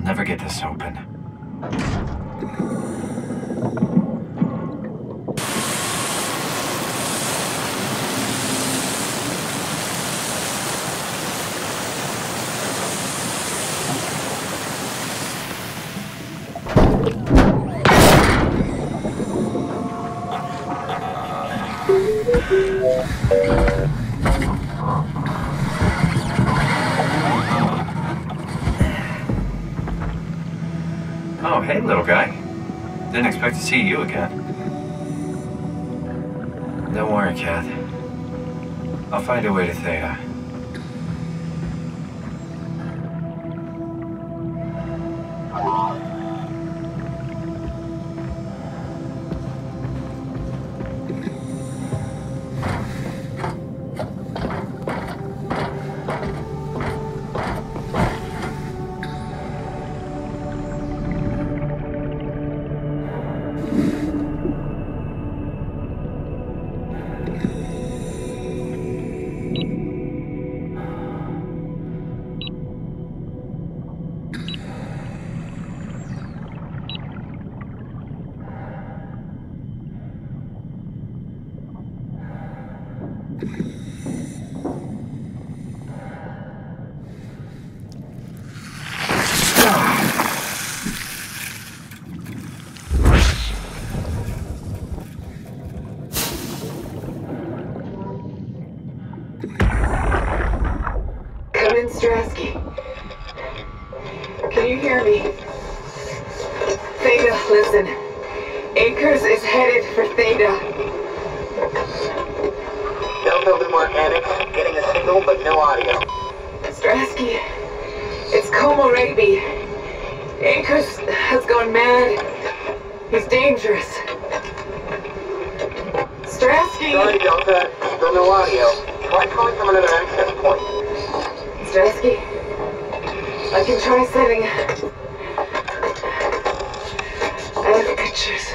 Never get this open. Oh, hey, little guy. Didn't expect to see you again. Don't worry, Kath. I'll find a way to Theta. Can you hear me? Theta, listen. Akers is headed for Theta. Delta Lume Organics, getting a signal but no audio. Strasky, it's Como Raby. Akers has gone mad. He's dangerous. Strasky! Sorry, Delta. Still no audio. Try calling from another access point. Strasky, I can try setting. I have pictures.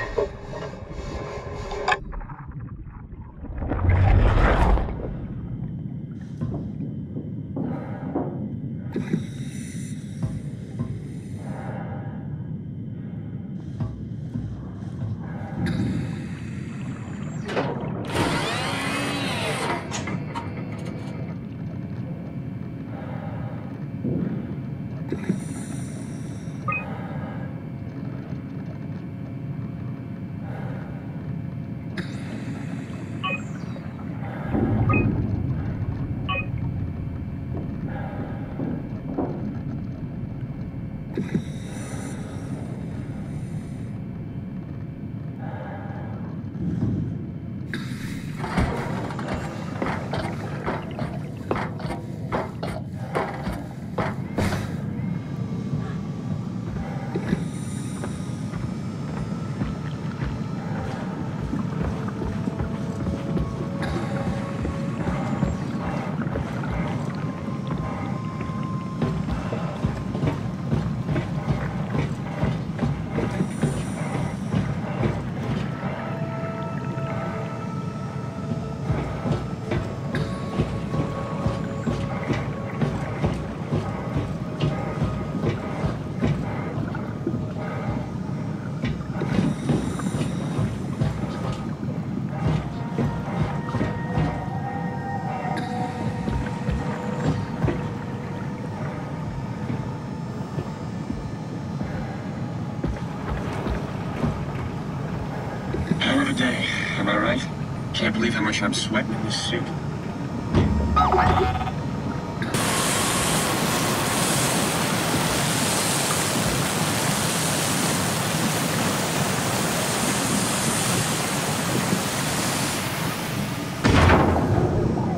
much I'm sweating in this suit.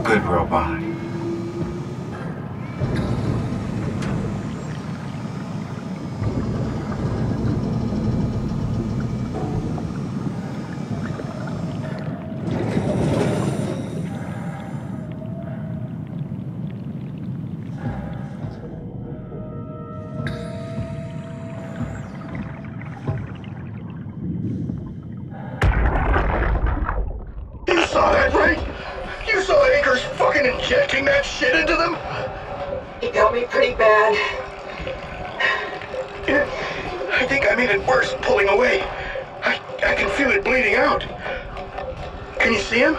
Good robot. You saw that, right? You saw Akers fucking injecting that shit into them? He got me pretty bad. I think I made it worse pulling away. I can feel it bleeding out. Can you see him?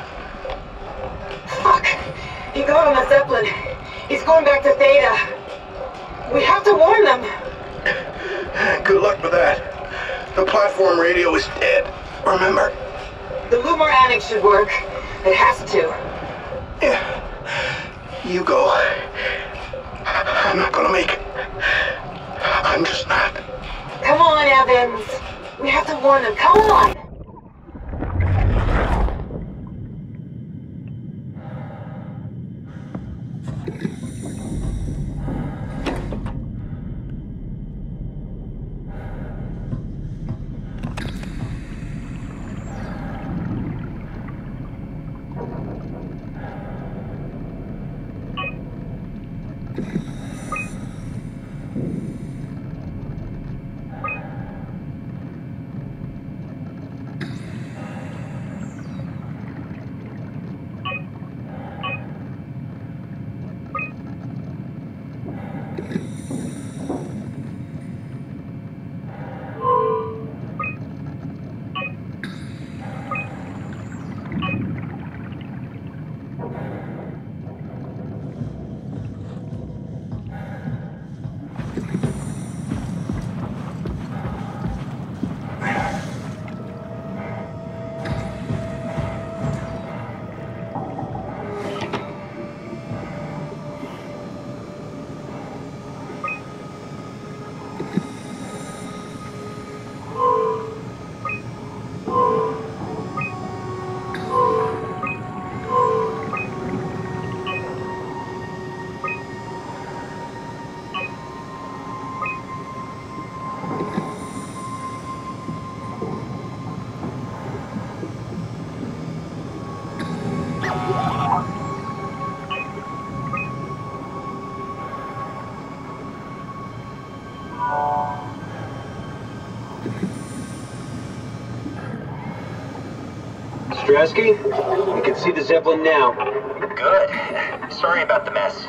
Fuck! He got on the Zeppelin. He's going back to Theta. We have to warn them. Good luck with that. The platform radio is dead, remember? The Lumar Annex should work. It has to. Yeah. You go. I'm not gonna make it. I'm just not. Come on, Evans. We have to warn them. Come on! Strasky, you can see the Zeppelin now. Good. Sorry about the mess.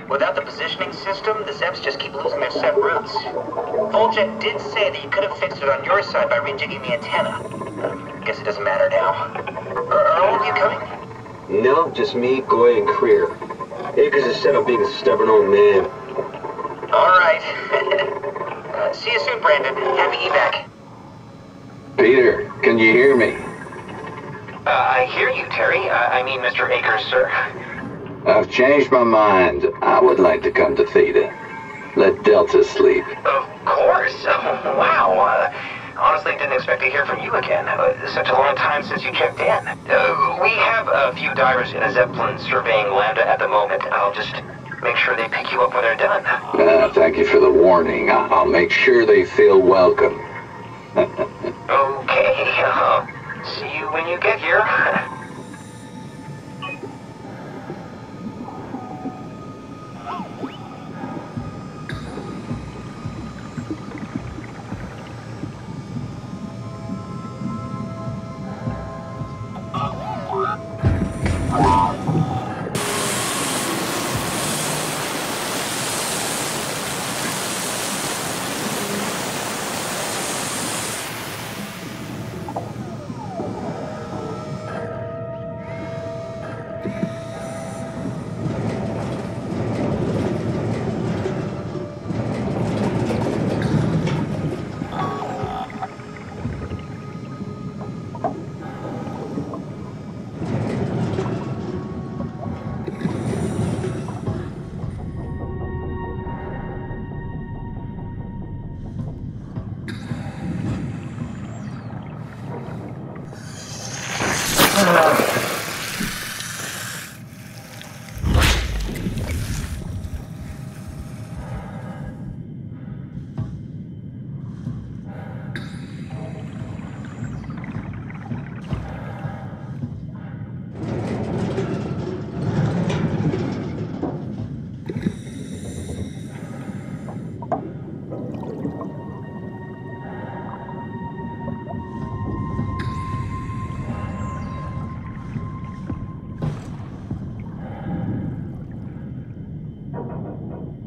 Without the positioning system, the Zeps just keep losing their set routes. Voljet did say that you could have fixed it on your side by rejigging the antenna. Guess it doesn't matter now. Are all of you coming? No, just me, Goy, and Creer. Akers is set on being a stubborn old man. All right. See you soon, Brandon. Happy evac. Peter, can you hear me? I hear you, Terry. I mean, Mr. Akers, sir. I've changed my mind. I would like to come to Theta. Let Delta sleep. Of course. Wow. Honestly, didn't expect to hear from you again. Such a long time since you checked in. We have a few divers in a Zeppelin surveying Lambda at the moment. I'll just make sure they pick you up when they're done. Thank you for the warning. I'll make sure they feel welcome. Okay. See you when you get here.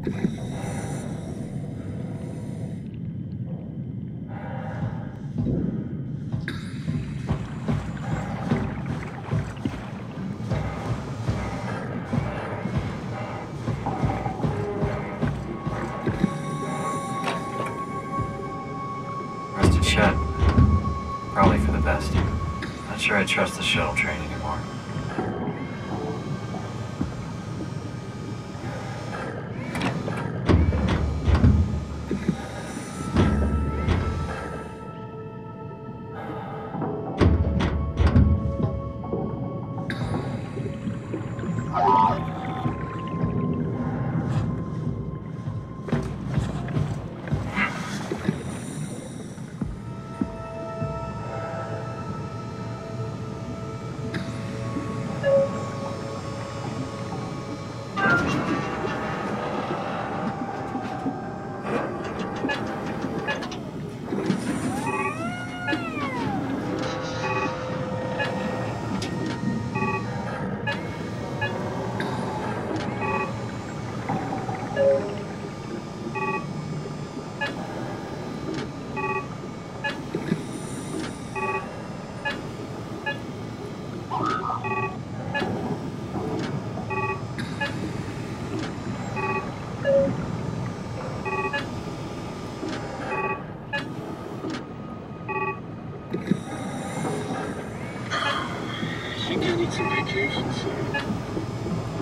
Rusted shut. Probably for the best. Not sure I trust the shuttle train anymore.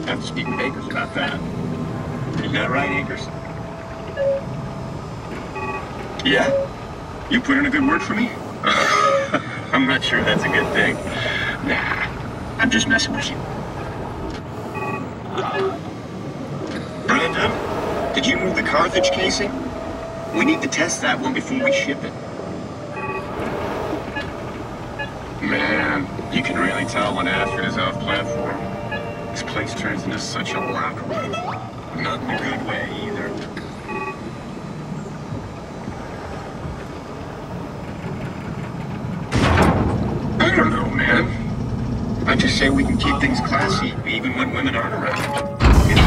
Have to speak with Akers about that. Isn't that right, Akers? Yeah? You put in a good word for me? I'm not sure that's a good thing. Nah, I'm just messing with you. Brandon, did you move the Carthage casing? We need to test that one before we ship it. Man, you can really tell when Astrid is off platform. This place turns into such a locker room. Not in a good way, either. I don't know, man. I just say we can keep things classy, even when women aren't around. You know?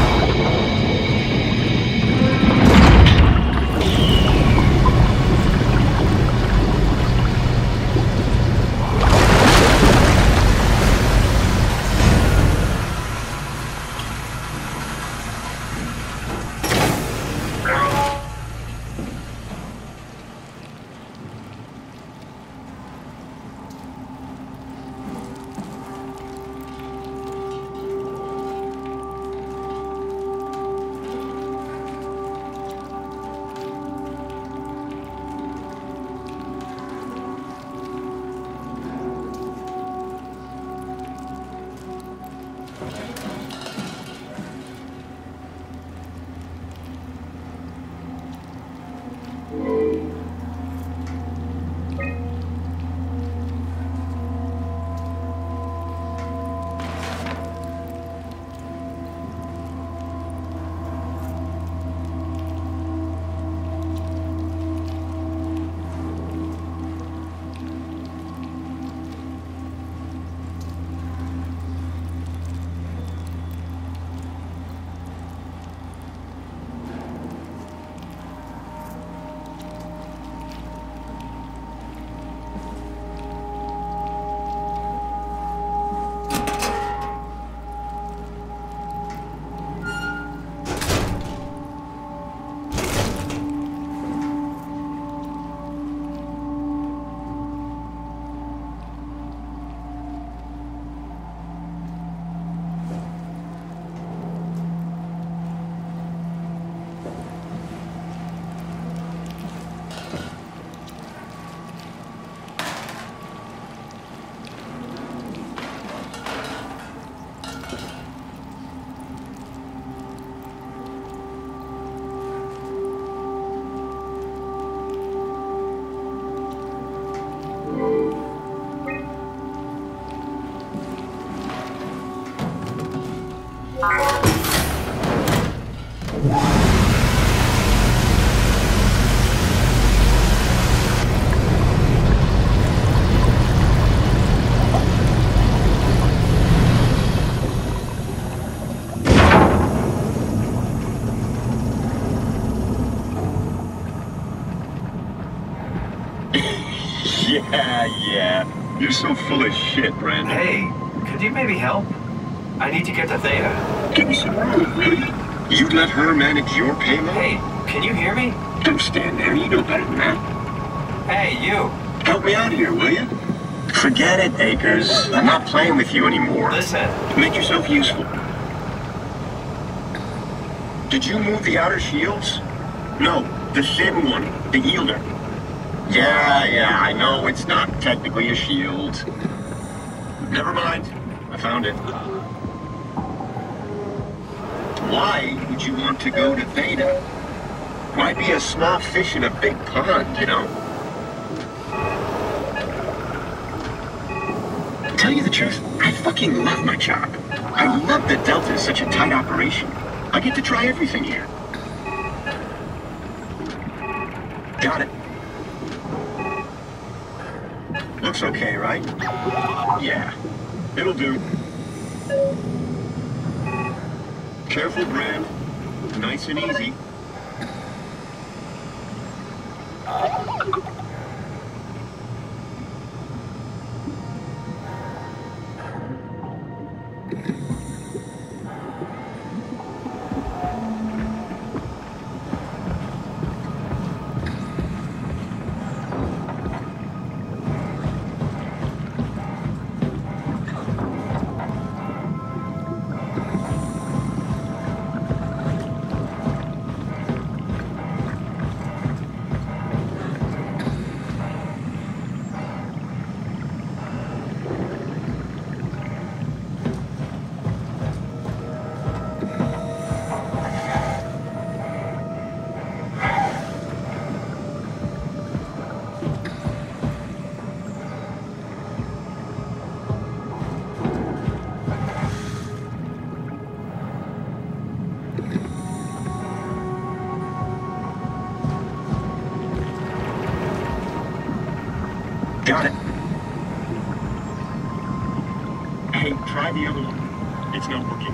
Yeah. You're so full of shit, Brandon. Hey, could you maybe help? I need to get to Theta. Give me some room, will you? You let her manage your payload? Hey, can you hear me? Don't stand there. You know better than that. Hey, you. Help me out here, will you? Forget it, Akers. I'm not playing with you anymore. Listen. Make yourself useful. Did you move the outer shields? No, the thin one, the yielder. Yeah, I know it's not technically a shield. Never mind. I found it. Why would you want to go to Theta? Why be a small fish in a big pond, you know? To tell you the truth, I fucking love my job. I love that Delta is such a tight operation. I get to try everything here. Got it. Looks okay, right? Yeah, it'll do. Careful, Brand. Nice and easy. Got it. Hey, try the other one. It's not working.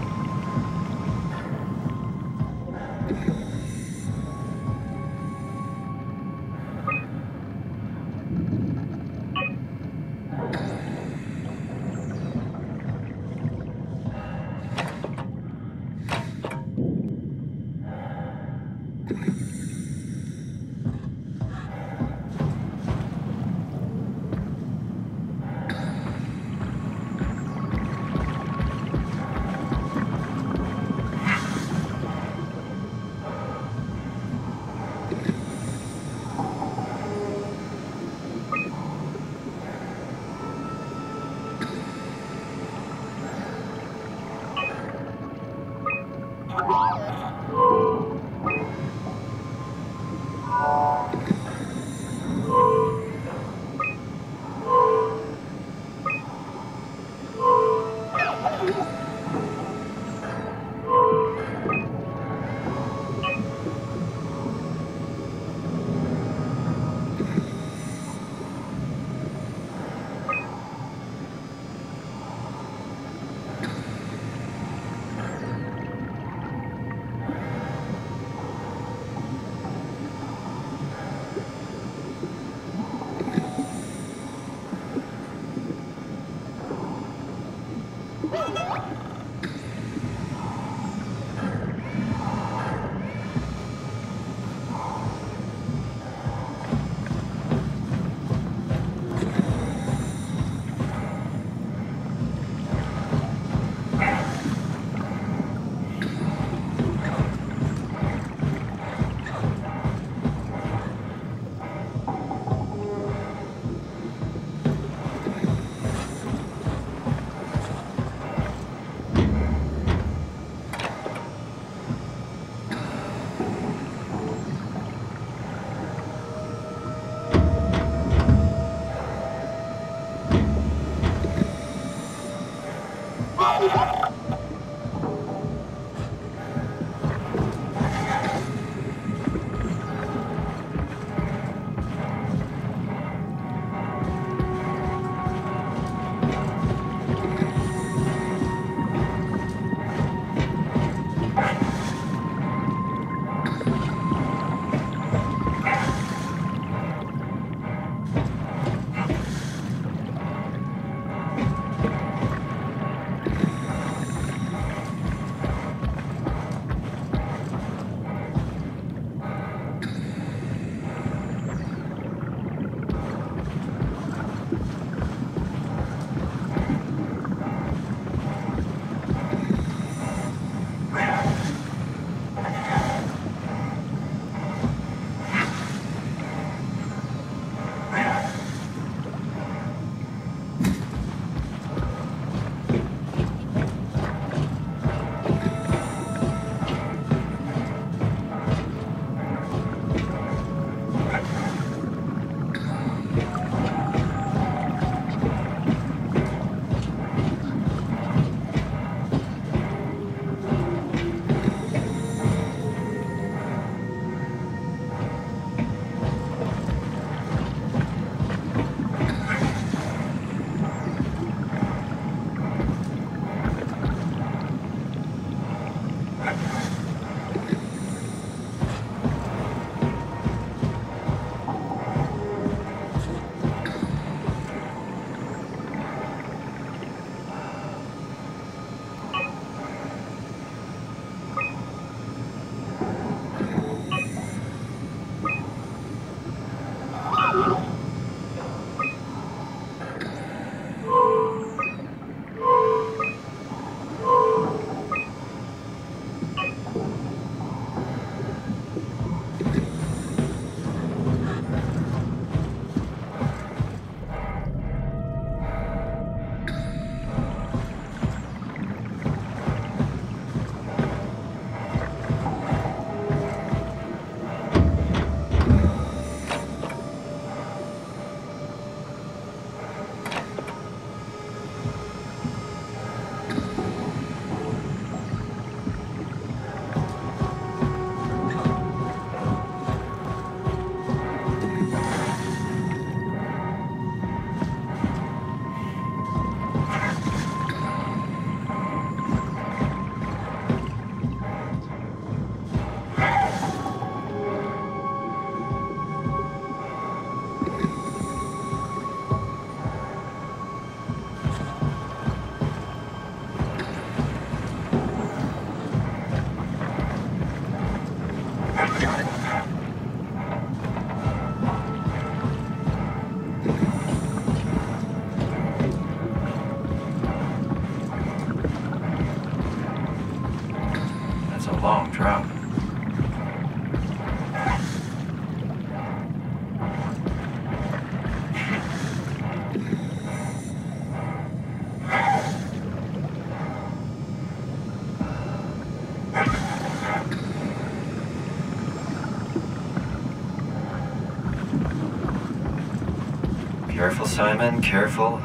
Careful, Simon, careful.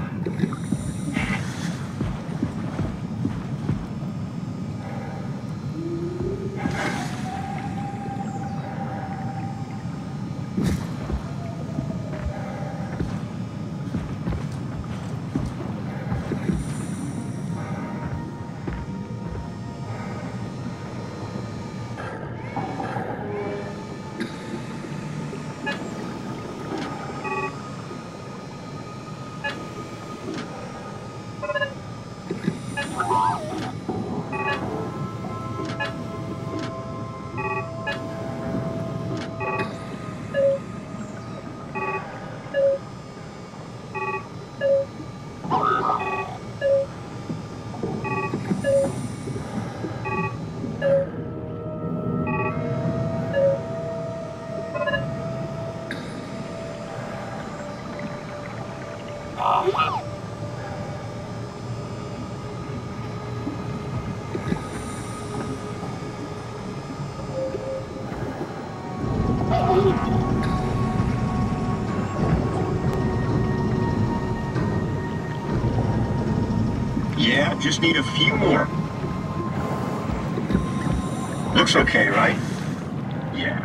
Yeah, just need a few more. Looks okay, right? Yeah.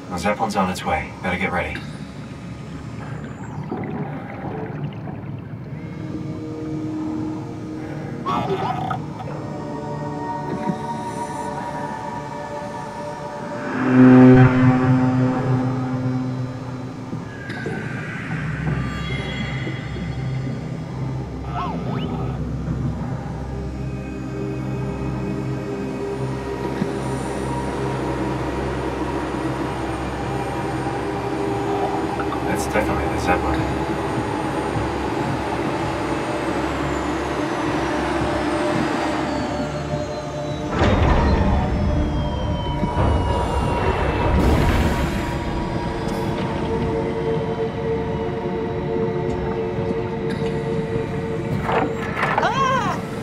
The Zeppelin's on its way. Better get ready. That's definitely the Zeppelin.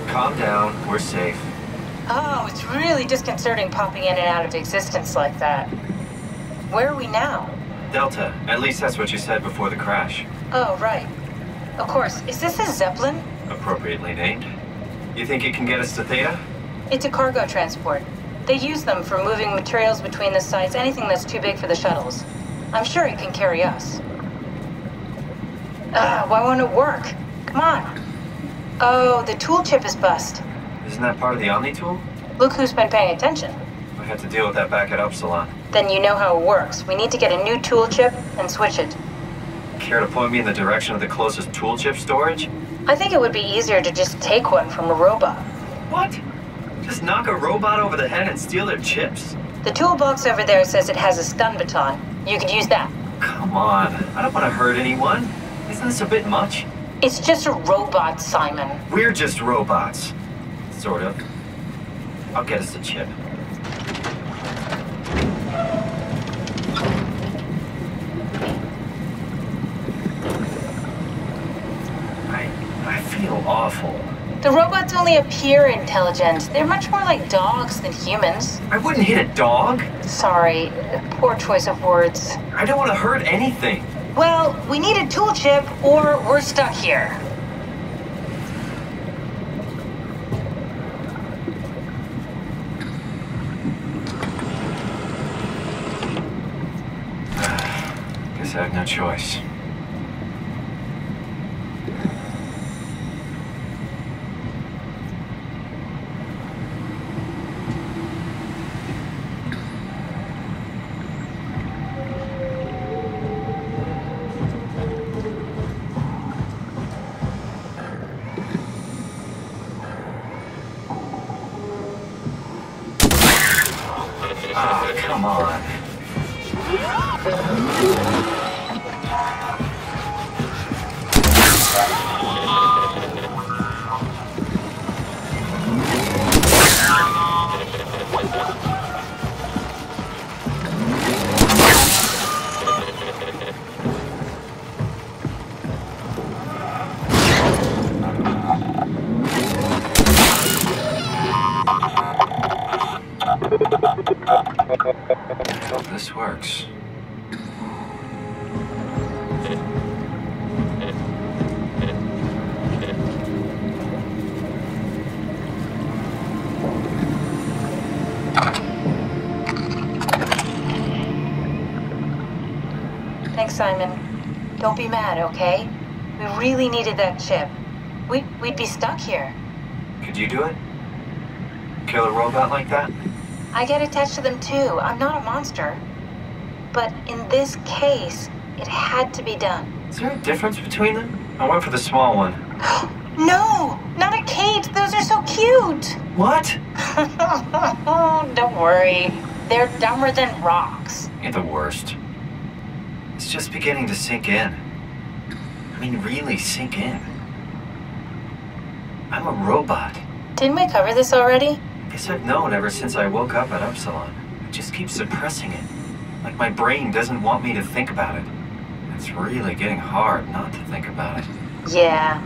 Calm down, we're safe. Oh, it's really disconcerting popping in and out of existence like that. Where are we now? Delta, at least that's what you said before the crash. Oh, right. Of course. Is this a Zeppelin? Appropriately named. You think it can get us to Theta? It's a cargo transport. They use them for moving materials between the sites, anything that's too big for the shuttles. I'm sure it can carry us. Why won't it work? Come on. Oh, the tool chip is bust. Isn't that part of the Omni tool? Look who's been paying attention. I had to deal with that back at Upsilon. Then you know how it works. We need to get a new tool chip and switch it. Care to point me in the direction of the closest tool chip storage? I think it would be easier to just take one from a robot. What? Just knock a robot over the head and steal their chips? The toolbox over there says it has a stun baton. You could use that. Come on, I don't want to hurt anyone. Isn't this a bit much? It's just a robot, Simon. We're just robots. Sort of. I'll get us the chip. I feel awful. The robots only appear intelligent. They're much more like dogs than humans. I wouldn't hit a dog. Sorry, poor choice of words. I don't want to hurt anything. Well, we need a tool chip or we're stuck here. Guess I have no choice. Ah, come on. This works. Thanks, Simon. Don't be mad, okay? We really needed that chip. We'd be stuck here. Could you do it? Kill a robot like that? I get attached to them too. I'm not a monster. But in this case, it had to be done. Is there a difference between them? I went for the small one. No! Not a Kate! Those are so cute! What? Don't worry. They're dumber than rocks. You're the worst. It's just beginning to sink in. I mean, really sink in. I'm a robot. Didn't we cover this already? Guess I've known ever since I woke up at Upsilon. I just keep suppressing it. Like my brain doesn't want me to think about it. It's really getting hard not to think about it. Yeah.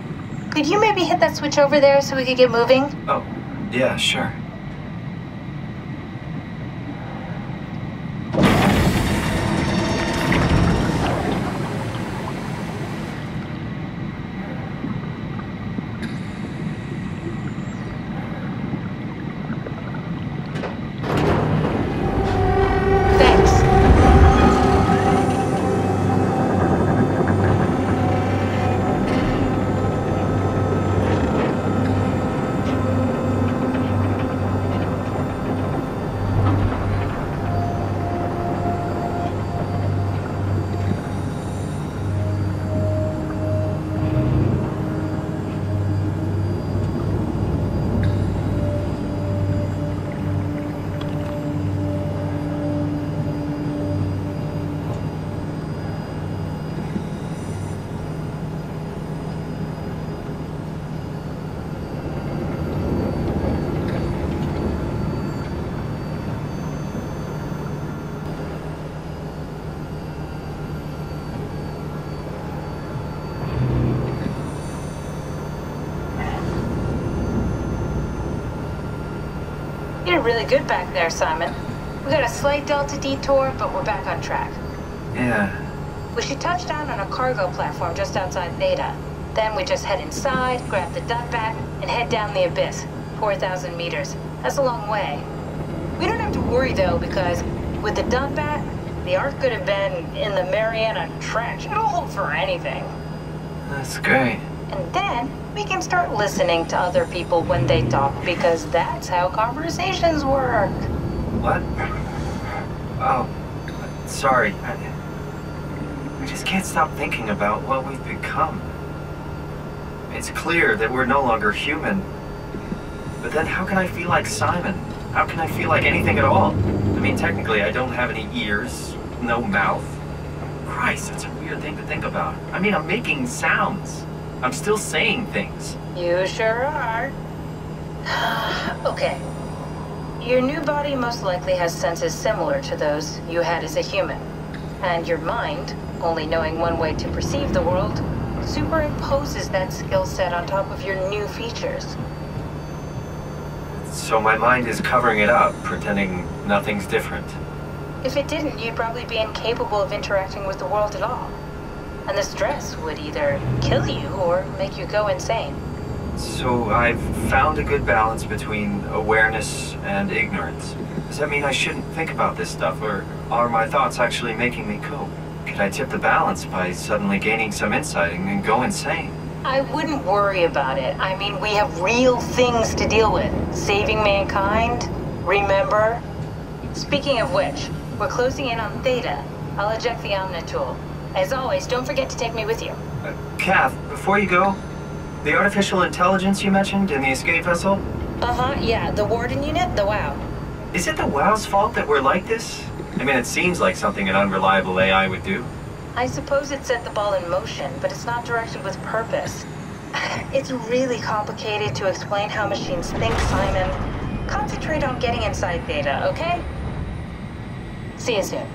Could you maybe hit that switch over there so we could get moving? Oh, yeah, sure. You're really good back there, Simon. We got a slight delta detour, but we're back on track. Yeah. We should touch down on a cargo platform just outside Theta. Then we just head inside, grab the dot bat, and head down the abyss. 4,000 meters. That's a long way. We don't have to worry, though, because with the dot bat, the Ark could have been in the Mariana Trench. It'll hold for anything. That's great. And then we can start listening to other people when they talk, because that's how conversations work. What? Oh, sorry. I just can't stop thinking about what we've become. It's clear that we're no longer human. But then how can I feel like Simon? How can I feel like anything at all? I mean, technically, I don't have any ears, no mouth. Christ, that's a weird thing to think about. I mean, I'm making sounds. I'm still saying things. You sure are. Okay. Your new body most likely has senses similar to those you had as a human. And your mind, only knowing one way to perceive the world, superimposes that skill set on top of your new features. So my mind is covering it up, pretending nothing's different. If it didn't, you'd probably be incapable of interacting with the world at all. And the stress would either kill you or make you go insane. So I've found a good balance between awareness and ignorance. Does that mean I shouldn't think about this stuff, or are my thoughts actually making me cope? Could I tip the balance by suddenly gaining some insight and go insane? I wouldn't worry about it. I mean, we have real things to deal with. Saving mankind, remember? Speaking of which, we're closing in on Theta. I'll eject the Omnitool. As always, don't forget to take me with you. Kath, before you go, the artificial intelligence you mentioned in the escape vessel? Uh-huh, yeah, the Warden unit, the WOW. Is it the WOW's fault that we're like this? I mean, it seems like something an unreliable AI would do. I suppose it set the ball in motion, but it's not directed with purpose. It's really complicated to explain how machines think, Simon. Concentrate on getting inside Theta, okay? See you soon.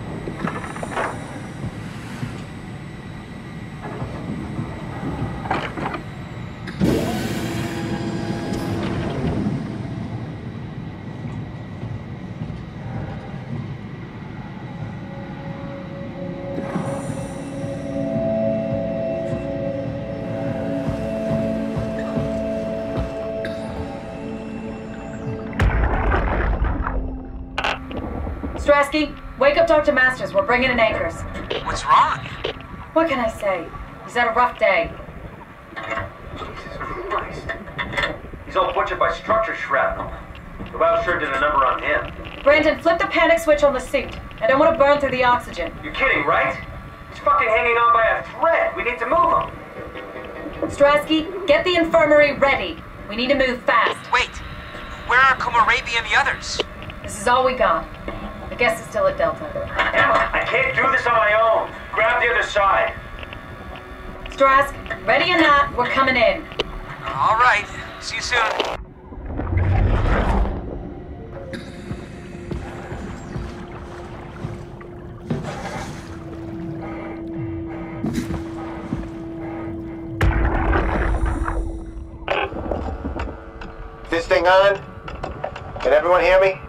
Strasky, wake up Dr. Masters. We're bringing in anchors. What's wrong? What can I say? He's had a rough day. Jesus Christ. He's all butchered by structure shrapnel. The lab sure did a number on him. Brandon, flip the panic switch on the suit. I don't want to burn through the oxygen. You're kidding, right? He's fucking hanging on by a thread. We need to move him. Strasky, get the infirmary ready. We need to move fast. Wait, where are Komarabi and the others? This is all we got. I guess it's still at Delta. Emma, I can't do this on my own. Grab the other side. Strask, ready or not, we're coming in. All right. See you soon. This thing on? Can everyone hear me?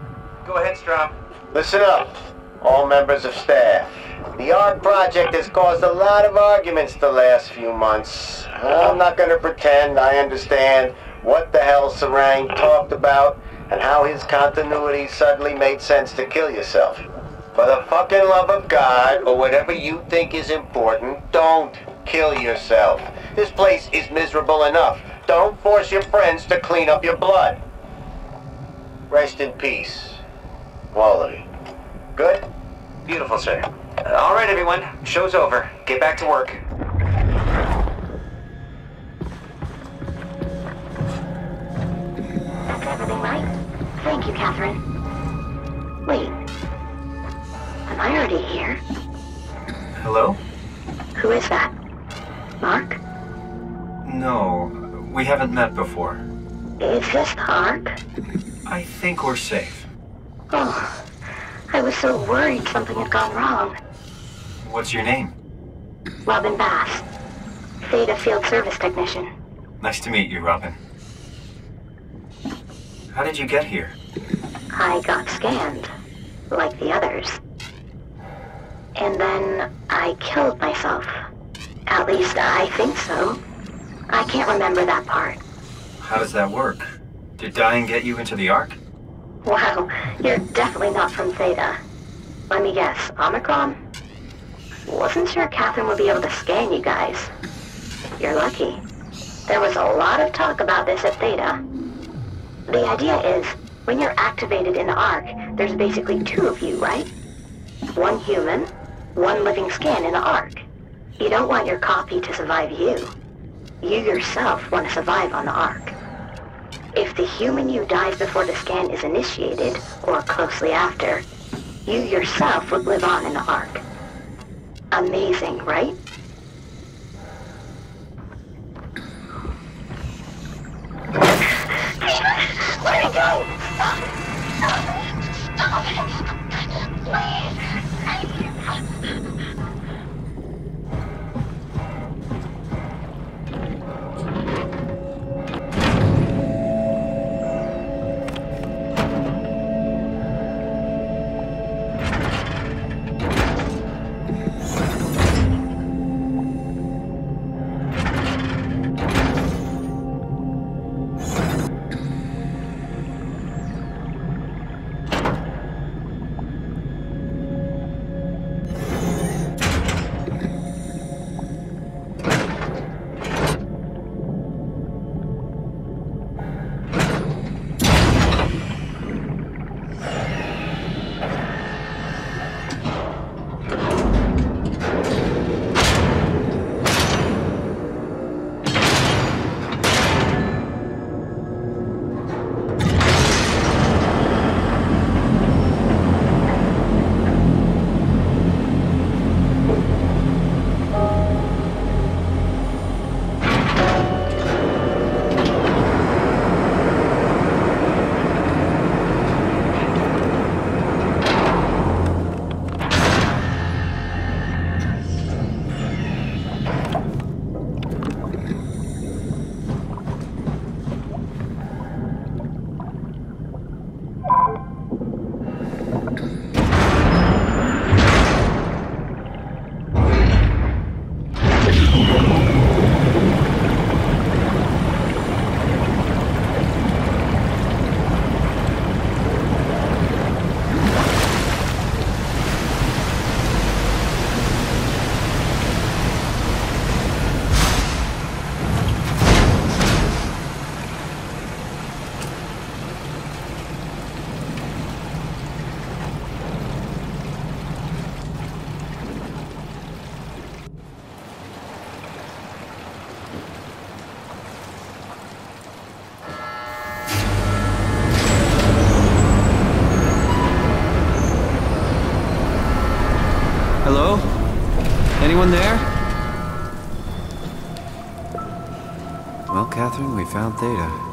Go ahead, Strom. Listen up, all members of staff. The ARC project has caused a lot of arguments the last few months. I'm not gonna pretend I understand what the hell Sarang talked about and how his continuity suddenly made sense to kill yourself. For the fucking love of God, or whatever you think is important, don't kill yourself. This place is miserable enough. Don't force your friends to clean up your blood. Rest in peace, all of you. Good? Beautiful, sir. All right, everyone. Show's over. Get back to work. That's everything right? Thank you, Catherine. Wait. Am I already here? Hello? Who is that? Mark? No, we haven't met before. Is this the ARC? I think we're safe. Oh, I was so worried something had gone wrong. What's your name? Robin Bass. Theta Field Service Technician. Nice to meet you, Robin. How did you get here? I got scanned, like the others. And then I killed myself. At least I think so. I can't remember that part. How does that work? Did dying get you into the ARC? Wow, you're definitely not from Theta. Let me guess, Omicron? Wasn't sure Catherine would be able to scan you guys. You're lucky. There was a lot of talk about this at Theta. The idea is, when you're activated in the ARC, there's basically two of you, right? One human, one living scan in the ARC. You don't want your copy to survive you. You yourself want to survive on the ARC. If the human you dies before the scan is initiated, or closely after, you yourself would live on in the ARC. Amazing, right? Let me go! Stop it! Please! Anyone there? Well, Catherine, we found Theta.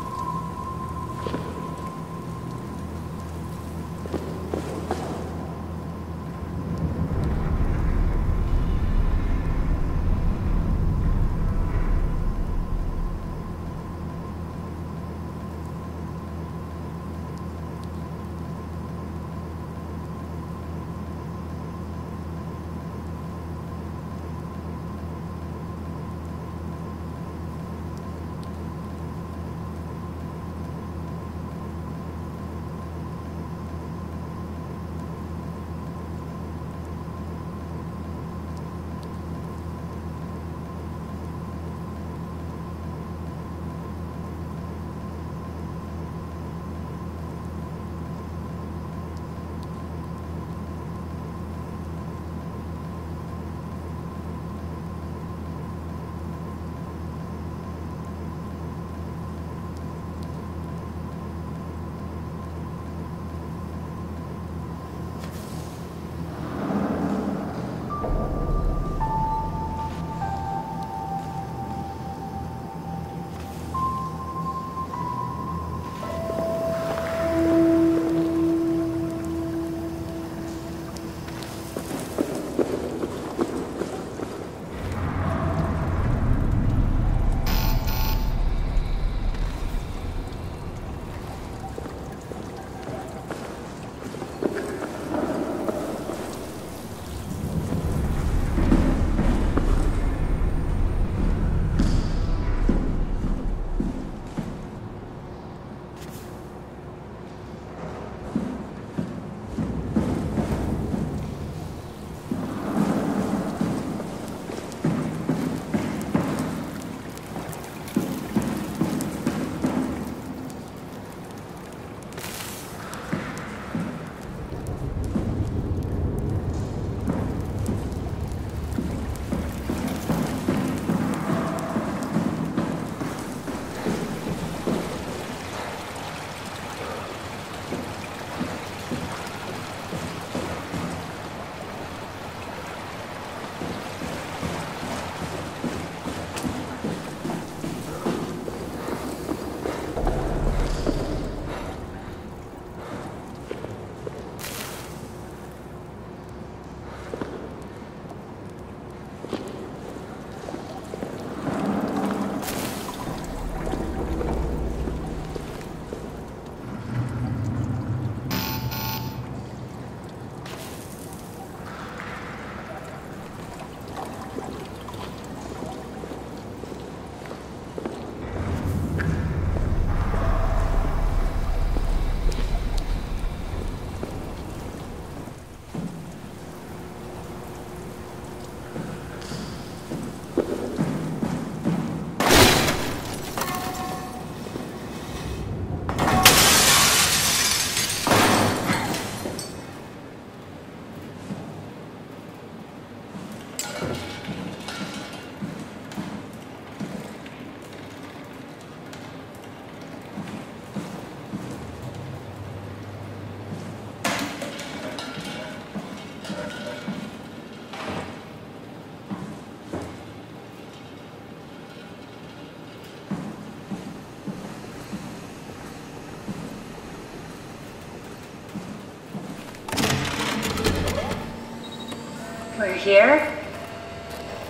We're here?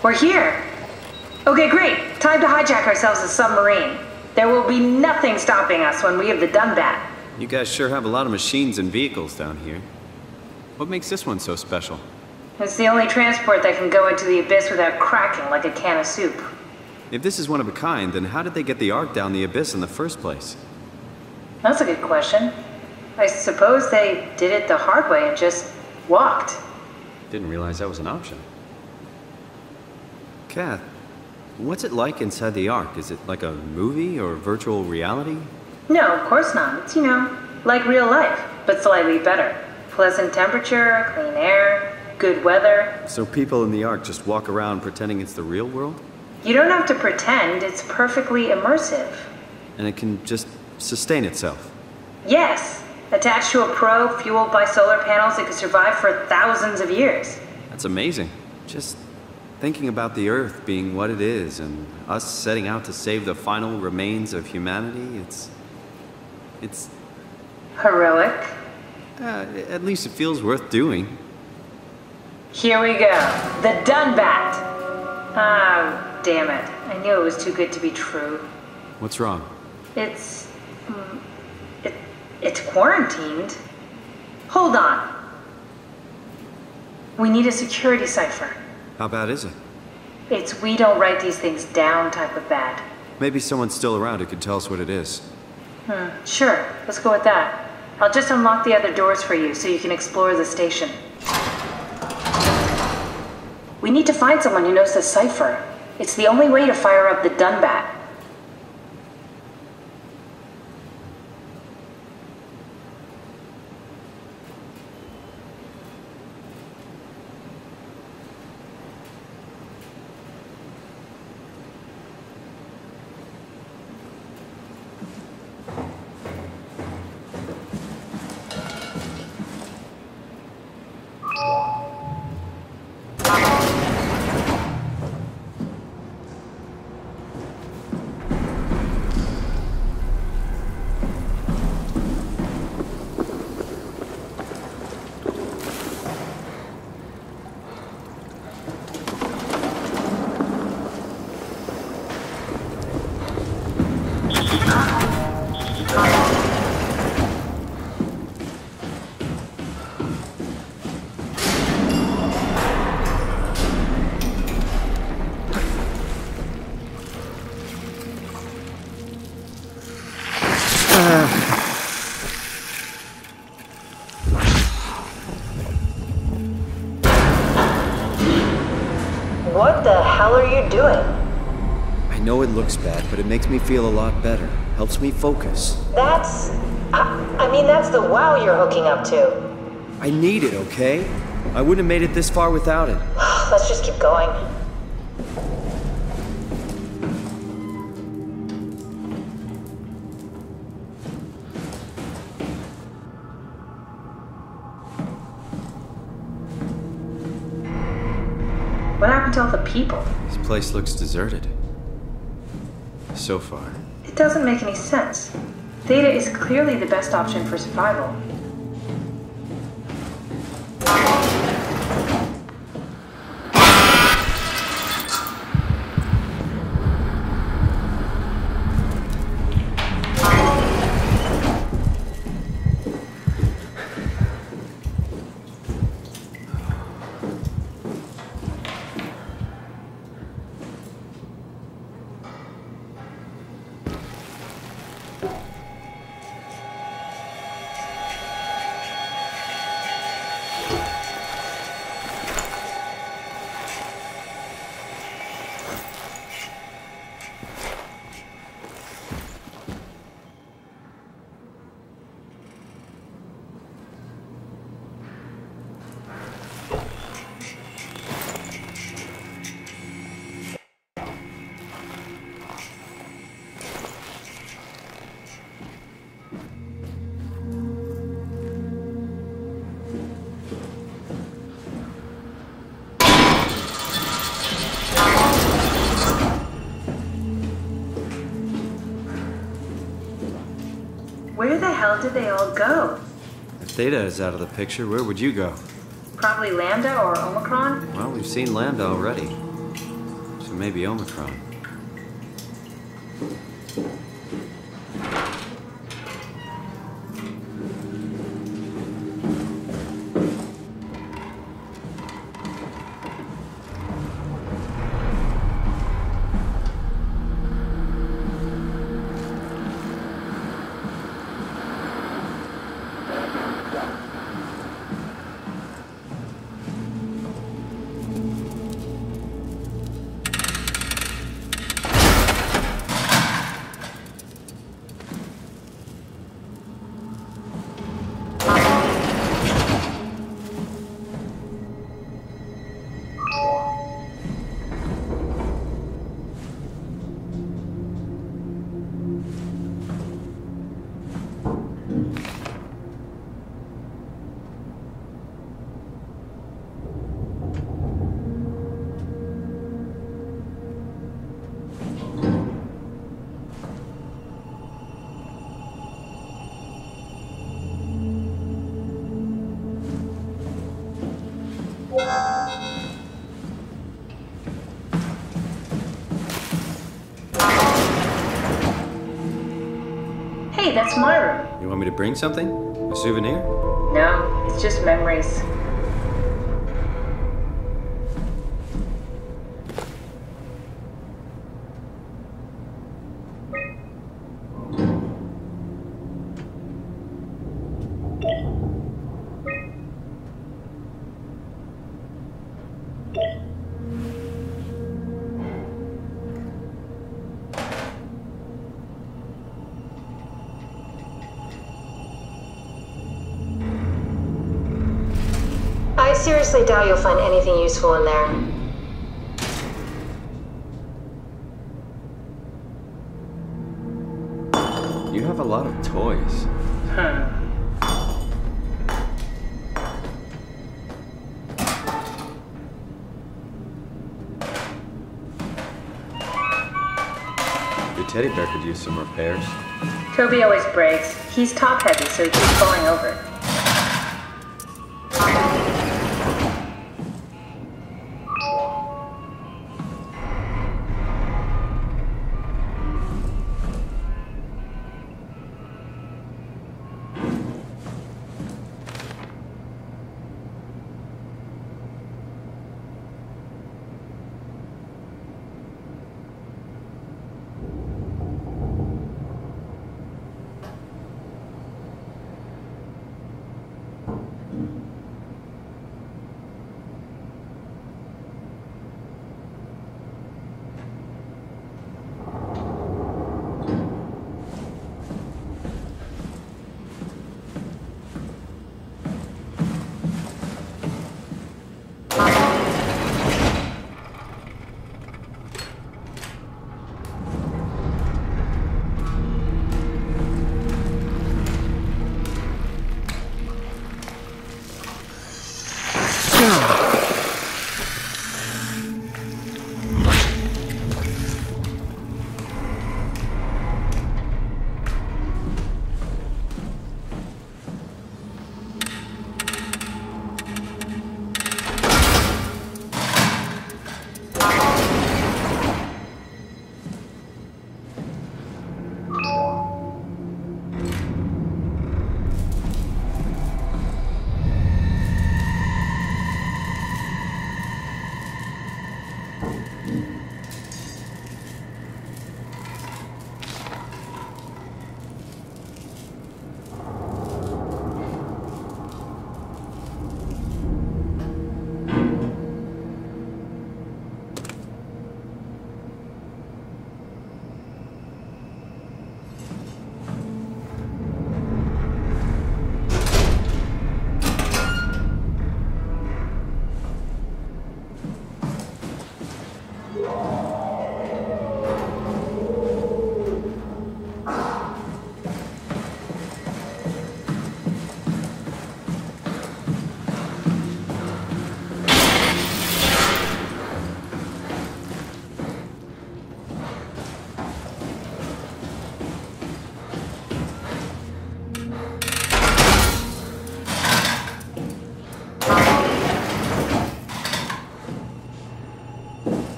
We're here! Okay, great. Time to hijack ourselves a submarine. There will be nothing stopping us when we have the Dunbat. You guys sure have a lot of machines and vehicles down here. What makes this one so special? It's the only transport that can go into the abyss without cracking like a can of soup. If this is one of a kind, then how did they get the Ark down the abyss in the first place? That's a good question. I suppose they did it the hard way and just walked. Didn't realize that was an option. Kath, what's it like inside the Ark? Is it like a movie or virtual reality? No, of course not. It's, like real life, but slightly better. Pleasant temperature, clean air, good weather. So people in the Ark just walk around pretending it's the real world? You don't have to pretend, it's perfectly immersive. And it can just sustain itself? Yes. Attached to a probe fueled by solar panels, it could survive for thousands of years. That's amazing. Just Thinking about the Earth being what it is and us setting out to save the final remains of humanity, it's... Heroic? At least it feels worth doing. Here we go. The Dunbat! Ah, damn it. I knew it was too good to be true. What's wrong? It's quarantined. Hold on. We need a security cipher. How bad is it? It's we don't write these things down type of bad. Maybe someone's still around who could tell us what it is. Sure. Let's go with that. I'll just unlock the other doors for you so you can explore the station. We need to find someone who knows the cipher. It's the only way to fire up the Dunbat. What the hell are you doing? I know it looks bad, but it makes me feel a lot better. Helps me focus. That's... I mean, that's the wow you're hooking up to. I need it, okay? I wouldn't have made it this far without it. Let's just keep going. What happened to all the people? This place looks deserted. So far. It doesn't make any sense. Theta is clearly the best option for survival. Where the hell did they all go? If Theta is out of the picture, where would you go? Probably Lambda or Omicron? Well, we've seen Lambda already. So maybe Omicron. Hey, that's my room. You want me to bring something? A souvenir? No, it's just memories. I seriously doubt you'll find anything useful in there. You have a lot of toys. Your teddy bear could use some repairs. Toby always breaks. He's top heavy, so he keeps falling over.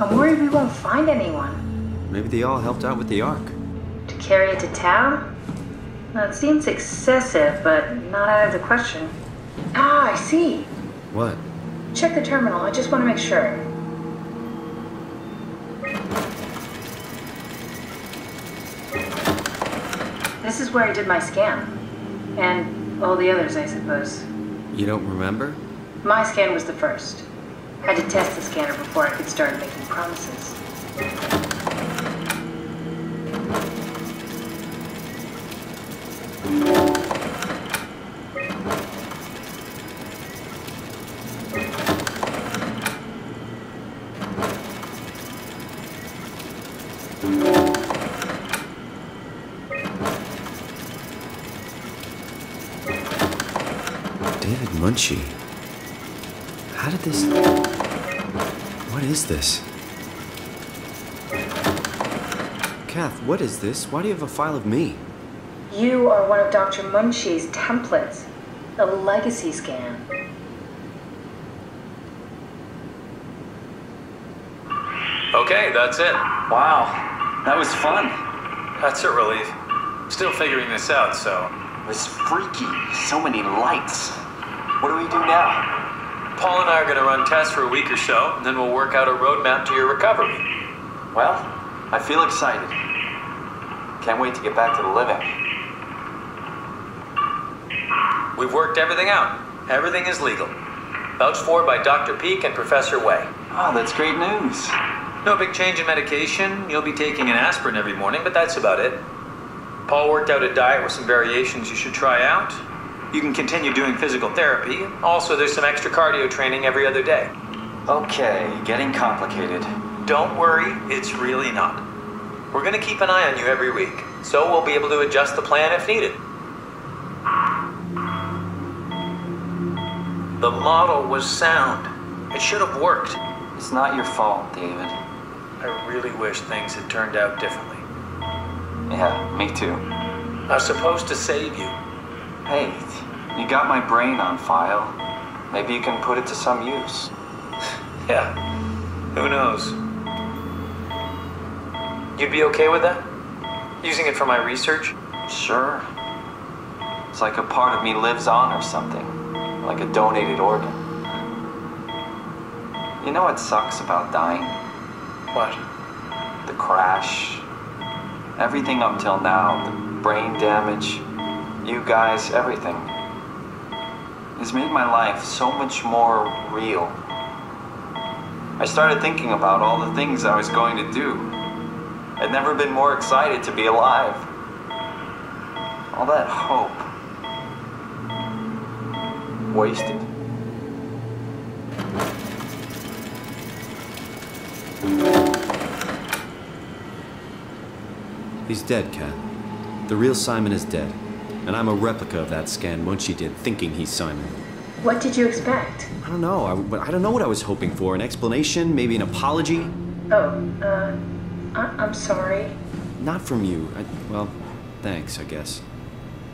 I'm worried we won't find anyone. Maybe they all helped out with the Ark. To carry it to town? Well, it seems excessive, but not out of the question. Ah, I see. What? Check the terminal. I just want to make sure. This is where I did my scan. And all the others, I suppose. You don't remember? My scan was the first. Had to test the scanner before I could start making promises. David Munchie. How did this... What is this? Kath, what is this? Why do you have a file of me? You are one of Dr. Munchie's templates. A legacy scan. Okay, that's it. Wow, that was fun. That's a relief. Still figuring this out, so... It was freaky. So many lights. What do we do now? Paul and I are going to run tests for a week or so, and then we'll work out a roadmap to your recovery. Well, I feel excited. Can't wait to get back to the living. We've worked everything out. Everything is legal. Vouched for by Dr. Peak and Professor Way. Oh, that's great news. No big change in medication. You'll be taking an aspirin every morning, but that's about it. Paul worked out a diet with some variations you should try out. You can continue doing physical therapy. Also, there's some extra cardio training every other day. Okay, getting complicated. Don't worry, it's really not. We're going to keep an eye on you every week, so we'll be able to adjust the plan if needed. The model was sound. It should have worked. It's not your fault, David. I really wish things had turned out differently. Yeah, me too. I was supposed to save you. Hey, you got my brain on file. Maybe you can put it to some use. Yeah, who knows? You'd be okay with that? Using it for my research? Sure. It's like a part of me lives on or something. Like a donated organ. You know what sucks about dying? What? The crash. Everything up till now, the brain damage, you guys, everything. It's made my life so much more real. I started thinking about all the things I was going to do. I'd never been more excited to be alive. All that hope. Wasted. He's dead, Kat. The real Simon is dead. And I'm a replica of that scan Munchie did, thinking he's Simon. What did you expect? I don't know. I don't know what I was hoping for. An explanation? Maybe an apology? Oh, I'm sorry. Not from you. Well, thanks, I guess.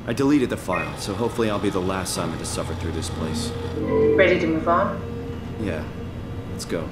I deleted the file, so hopefully I'll be the last Simon to suffer through this place. Ready to move on? Yeah. Let's go.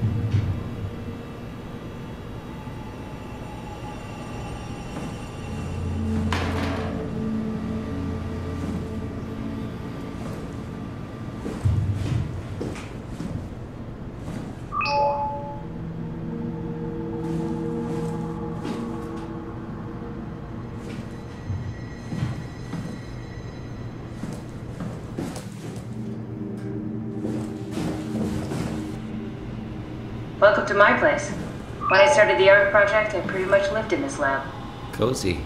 Welcome to my place. When I started the art project, I pretty much lived in this lab. Cozy.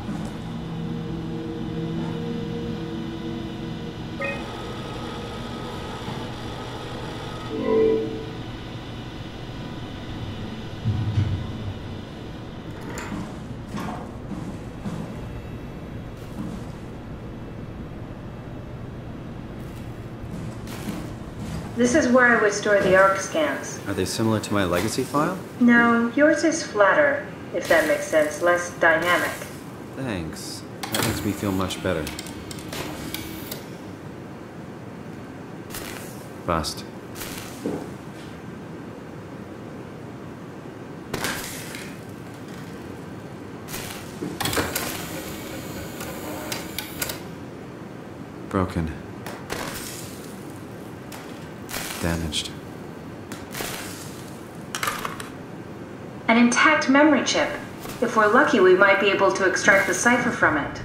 This is where I would store the ARC scans. Are they similar to my legacy file? No, yours is flatter, if that makes sense, less dynamic. Thanks. That makes me feel much better. Bust. Broken. Damaged. An intact memory chip. If we're lucky, we might be able to extract the cipher from it.